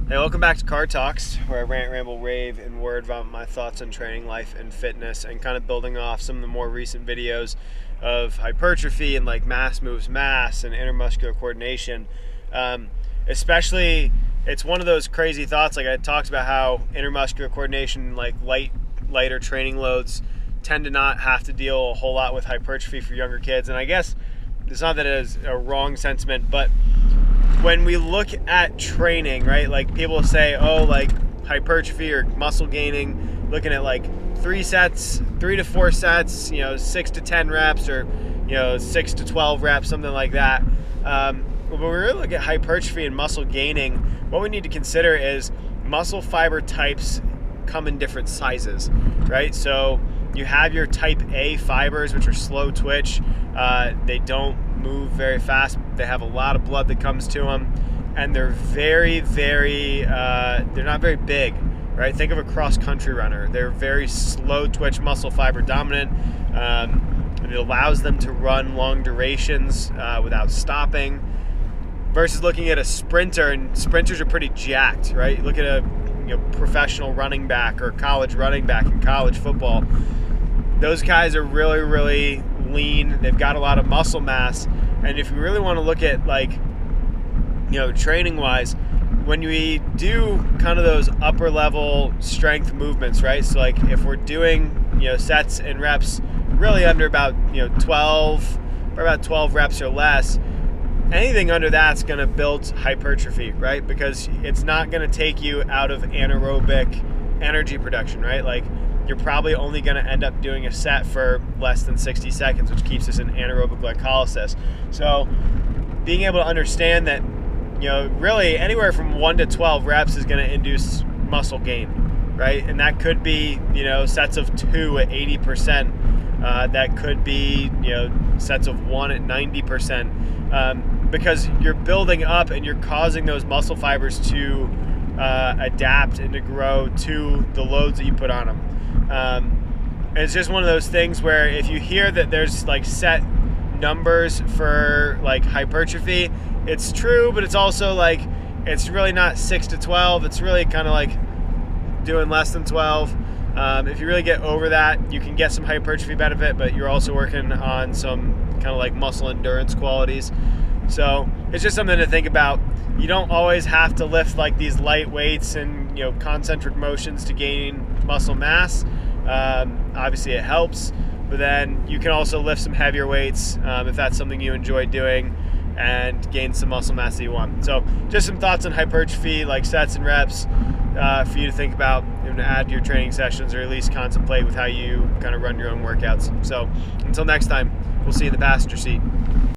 Hey, welcome back to Car Talks, where I rant, ramble, rave, and word vomit my thoughts on training, life, and fitness, and kind of building off some of the more recent videos of hypertrophy and like mass moves mass and intermuscular coordination. Especially, it's one of those crazy thoughts. Like I talked about how intermuscular coordination, like lighter training loads, tend to not have to deal a whole lot with hypertrophy for younger kids. And I guess it's not that it is a wrong sentiment, but when we look at training, right, like people say, oh, like hypertrophy or muscle gaining, looking at like 3 to 4 sets, 6 to 10 reps, or 6 to 12 reps, something like that. When we really look at hypertrophy and muscle gaining, what we need to consider is muscle fiber types come in different sizes, right? So you have your type A fibers, which are slow twitch. They don't move very fast. They have a lot of blood that comes to them, and they're they're not very big, right? Think of a cross-country runner. They're very slow twitch muscle fiber dominant, and it allows them to run long durations without stopping, versus looking at a sprinter, and sprinters are pretty jacked, right? You look at a professional running back or college running back in college football. Those guys are really lean. They've got a lot of muscle mass. And if you really want to look at training wise, when we do kind of those upper level strength movements, right? So like if we're doing, sets and reps really under about, 12 reps or less, anything under that's going to build hypertrophy, right? Because it's not going to take you out of anaerobic energy production, right? Like you're probably only going to end up doing a set for less than 60 seconds, which keeps us in anaerobic glycolysis. So being able to understand that, really anywhere from 1 to 12 reps is going to induce muscle gain, right? And that could be, sets of 2 at 80%. That could be, sets of 1 at 90%. Because you're building up and you're causing those muscle fibers to adapt and to grow to the loads that you put on them. And it's just one of those things where if you hear that there's like set numbers for like hypertrophy, it's true, but it's also like it's really not 6 to 12. It's really kind of like doing less than 12. If you really get over that, you can get some hypertrophy benefit, but you're also working on some kind of like muscle endurance qualities. So it's just something to think about. You don't always have to lift like these light weights and concentric motions to gain muscle mass. Obviously it helps, but then you can also lift some heavier weights if that's something you enjoy doing, and gain some muscle mass that you want. So just some thoughts on hypertrophy, like sets and reps, for you to think about and add to your training sessions, or at least contemplate with how you kind of run your own workouts. So until next time, we'll see you in the passenger seat.